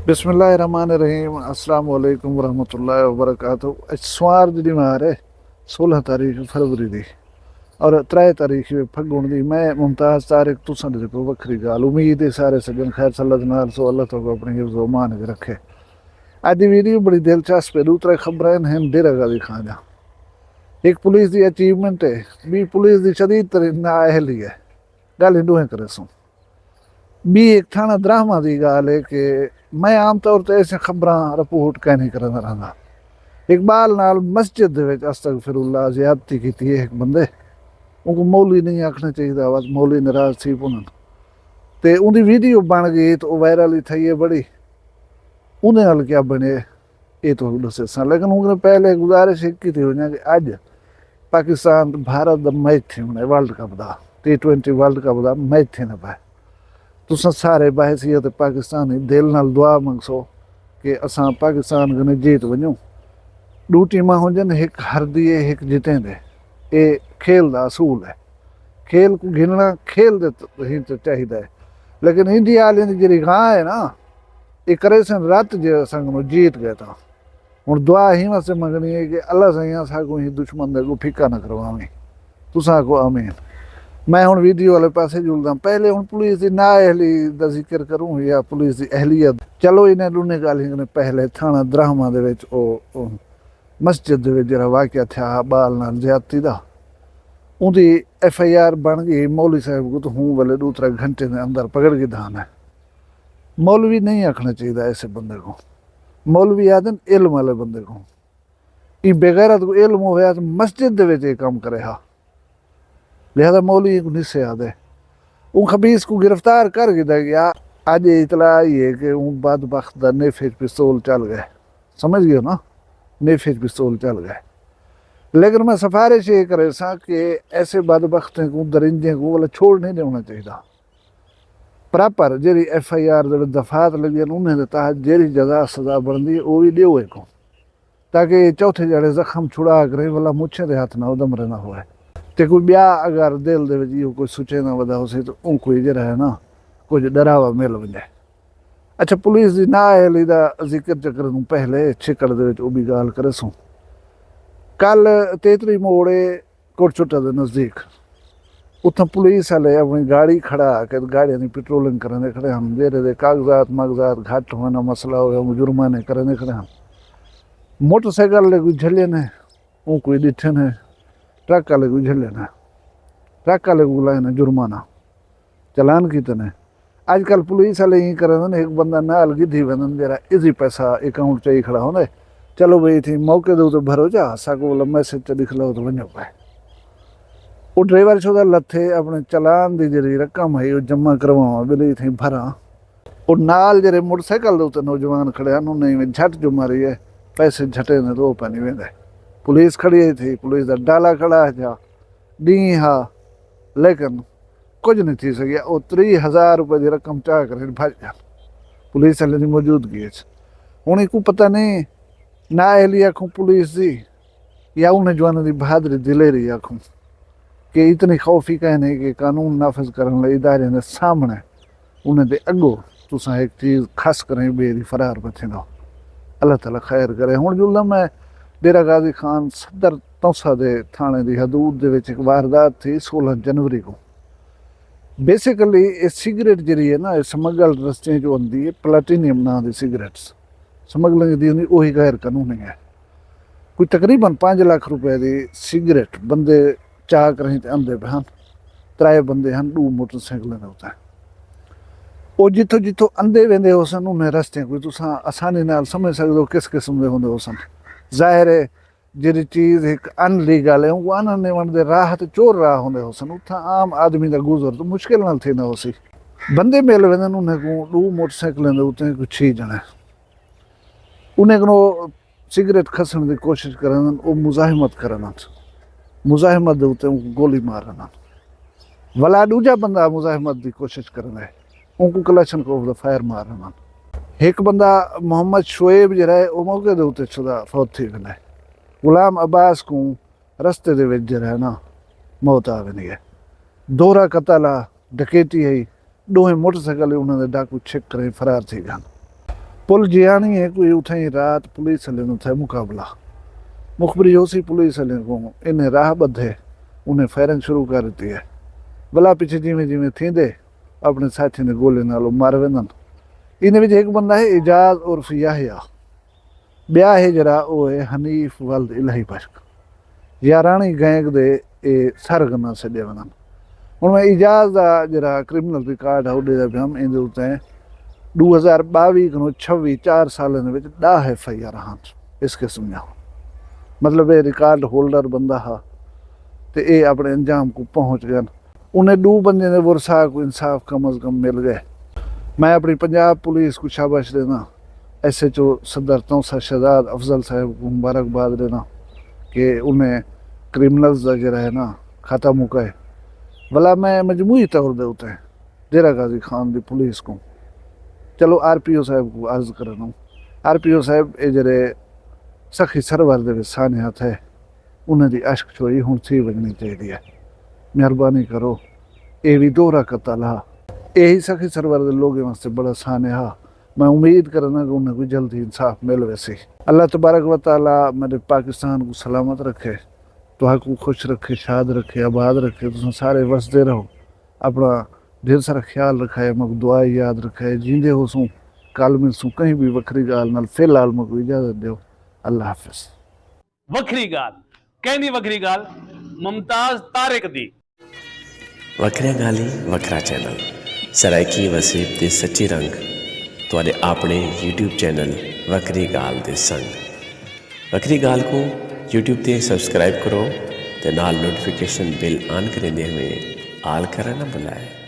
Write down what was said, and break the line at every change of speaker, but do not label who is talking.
बिस्मिल्लाहिर्रहमानिर्रहीम अस्सलाम वालेकुम वरहमतुल्लाहि वबरकातुहू सोमवार दी मार है 16 तारीख फरवरी दी और 3 तारीख फगुण दी मैं मुमताज़ तारिक तुसां दे को वखरी गाल उम्मीद है सारे सजन खैर सल्लत नाल सो अल्लाह तो अपने हिफ्ज़ व मान च रखे। अज दी वीडियो बड़ी दिलचस्प है। दूसरा खबरें हैं डेरा गाजी खाना एक पुलिस की अचीवमेंट है भी पुलिस की शदीद तरीन नाअहली है गल इंडू करे सूँ भी एक थाना ड्रामा की गाल है कि मैं आम तौर पर ऐसे खबर रिपोर्ट कह नहीं करता रहा। इकबाल नाल मस्जिद अस्तगफिरुल्लाह ज़्यादती की है एक बंदे उनको मौली नहीं आखना चाहिए बस मौली नाराज थी पुनन ते उनकी वीडियो बन गई तो वायरल ही थी है बड़ी उन्हें नाल क्या बने ये तो दस लेकिन उन्हें पहले गुजारिश की थी वजह कि अज पाकिस्तान भारत का मैच थे होने वर्ल्ड कप का T20 वर्ल्ड कप का मैच थे ना पाए तुस सारे बहसीत पाकिस्तानी दिल नाल दुआ मंगसो कि असां पाकिस्तान कने जीत वञूं। दो टीमां हुजनि एक हारदी है एक जितेंदे ये खेल का असूल है। खेल को गिनना खेल ही तो चाहिए है लेकिन इंडिया वाले की जी गां है ना ये करे सन रात जे संग जीत गए था हूँ दुआ ही वास्ते मंगनी है कि अल्लाह साईं असांको ही दुश्मन दे को फिका न करवावी तुसां को आमीन। मैं हूँ वीडियो वाले पासे जुलदा पहले हूँ पुलिस की नाअहली का जिक्र करूँ या पुलिस की अहलियत चलो इन्हें दोनों गालियों ने पहले थाना द्रामा मस्जिद जरा वाक़या था बाल नाल ज्यादती का उनकी FIR बन गई मौलवी साहब को तो हूँ वाले 2-3 घंटे के अंदर पकड़ के धान है। मौलवी नहीं आखना चाहिए ऐसे बंदे को मौलवी आदन इल्म वाले बंदे को ये बेगैरत को इल्म होया तो मस्जिद ये काम करे हा लिहाजा मौलवी को निस्से आदे उन खबीस को गिरफ्तार कर गया। आज इतला आई है कि उन बदबख्त दा नेफेज पिस्तौल चल गए समझ गए ना नेफेज पिस्तौल चल गए। लेकिन मैं सिफारिश ये करे सा कि ऐसे बदबख्तें को दरिंदे को वाला छोड़ नहीं देना चाहिए। प्रॉपर जी FIR दफात लगी उन्हें तहत जी जगह सजा बनती वो भी दो को ताकि चौथे जड़े जख्म छुड़ा करे वाला मुछे के हाथ ना उदम रहना हो तो कोई ब्या अगर दिल दे कोई सुचे ना वधा हो तो उनको जरा है ना कुछ डरावा मिल वजे। अच्छा पुलिस की नाअहली का जिक्र चक्र पहले छिकड़ भी गाल करे सूँ कल तेतरी मोड़े कोटचुटा के नज़दीक उतना पुलिस वाले अपनी गाड़ी खड़ा के गाड़ियां की पेट्रोलिंग करने खड़े हम जेरे कागजात मगजात घट होना मसला हो जुर्माने करने खड़े हम मोटरसाइकिल कोई झले ने वो कोई डिठे ने ट्रक वाले को झले ने ट्रक वाले को बुलाए ने जुर्माना चलान किते ने। आजकल पुलिस वाले ही करें एक बंदा नाल गिधी वन जरा इजी पैसा अकाउंट चाहिए खड़ा होने चलो भाई थी मौके दो तो भरो जा साको बोला मैसेज तो लिख लो तो वनो पाए वो ड्राइवर छोदा लथे अपने चलान की जी रकम है जमा करवावा बिल थी भरा और नाल जरे मोटरसाइकिल के उत्ते नौजवान खड़े उन्हें झट जो मारी है पैसे झटे ने तो पैनी वेंदे पुलिस खड़ी थी पुलिस का डाला खड़ा था डी हा लेकिन कुछ नहीं थी सकिया वो 30,000 रुपये की रकम चाह कर भज जा पुलिस वाले की मौजूदगी हूँ एक पता नहीं नाअहली आखूँ पुलिस की या उन्हें जवानों की बहादुरी दिलेरी आखूँ कि इतनी खौफी कहने कि कानून नाफज करने इदारे ने सामने उन्हें दे अगो तुसा एक चीज़ खास करें बेरी फरार पे थी अल्लाह ताला खैर करे। हूँ जुल्ला मैं डेरा गाजी खान सदर तौसा दे थाने की हदूद दे विच एक वारदात थी 16 जनवरी को। बेसिकली ये सिगरेट जी है ना स्मगल रस्ते जो आती है प्लेटिनियम ना की सिगरेट्स स्मगलिंग की होंगी वही गैर कानूनी है। कोई तकरीबन 5 लाख रुपए की सिगरेट बंदे चाह करें तो आंदे पे हैं 3 बंदे हैं 2 मोटरसाइकिलें उत्ते वो जितों जितों आंदे वेंदे हो सन उन्हें रस्ते कोई तुसा आसानी नाल समझ सकते हो किस किस्म के होंदे हो सन। जाहिर है जी चीज़ एक अनलीगल है वो आने वनते राह तो चोर राह होंदे हो सन उत्थां आम आदमी का गुजर तो मुश्किल नाल थी ना हो सी बंदे मिल वेंदे उन्हें को 2 मोटरसाइकिलें दे उत्ते कोई 6 जने उन्हें को सिगरेट खसण की कोशिश करन वो मुजाहिमत करन मुजाहिमत के उत्ते गोली मारना वाला दूजा बंदा मुजाहिमत की कोशिश करना है उनको कलेक्शन ऑफ द फायर मारना। एक बंदा मोहम्मद शोएब जरा है वो मौके के उत्ते शुदा फौत थी गए। गुलाम अब्बास को रस्ते दे विच जरा है ना मौत आ वही है। दोहरा कतल आ डकैती है 2 मोटरसाइकिल उन्होंने डाकू छिक कर फरार थी गए। पुल जियानी है कोई उठे ही रात पुलिस वाले नु थे मुकाबला मुखबरी होसी पुलिस वाले को इन्हें राह बधे उन्हें फायरिंग शुरू कर दी है भला पीछे जिमें जिमें थींदे अपने साथी ने गोले नालों मार वेंदन इन विच एक बंदा है इजाज उर्फ याहिया ब्या है जरा वो है हनीफ वल्द इलाही बश्क यारानी गैंग दे ए सरगना से देवनन हुन इजाज दा जरा क्रिमिनल रिकॉर्ड है उडे दा हम इंदे उते 2022 को 26 4 साल ने विच 10 FIR हां इस किस्म जा मतलब ये रिकॉर्ड होल्डर बंदा हा ते ए अपने अंजाम को पहुंच गया उन्हें 2 बंदे ने वर्षा को इंसाफ कम अज कम मिल गए मैं अपनी पंजाब पुलिस को शाबाश देना SHO सदर तौसा शहजाद अफजल साहब को मुबारकबाद देना कि उन्हें क्रिमिनल्स का जरा है ना खाता मुकाए भला मैं मजमूई तौर दे उते डेरा गाजी खान दी पुलिस को चलो RPO साहब को अर्ज करना RPO साहब ये जरे सखी सरवर दे साने हाथ है उन्हें दी अश्क छोई हुण थी वजनी चाहिए है मेहरबानी करो ये भी दोहरा कतल हा यही सखी सरवर दे लोगों वास्ते बड़ा साने हा मैं उम्मीद करना कि उन्हें कोई जल्दी इंसाफ मिल वैसे अल्लाह तबारक व तआला मेरे पाकिस्तान को सलामत रखे तुहा को खुश रखे शाद रखे आबाद रखे तुम सारे वसदे रहो अपना ढेर सारा ख्याल रखाए मग दुआ याद रखाए जींदे हो सूं कल मिलसूं कहीं भी वखरी गाल नाल फिलहाल मग इजाजत दो अल्लाह हाफिज
वखरी गाल कहनी वखरी गाल मुमताज तारिक दी
वखरिया गाली वखरा चैनल सराइकी वसीब ते सच्ची रंग तुहाडे अपने YouTube चैनल वखरी गाल दे संग वखरी गाल को YouTube ते सब्सक्राइब करो ते नाल नोटिफिकेशन बिल ऑन करेंदे हुए आल करना ना भुलाए।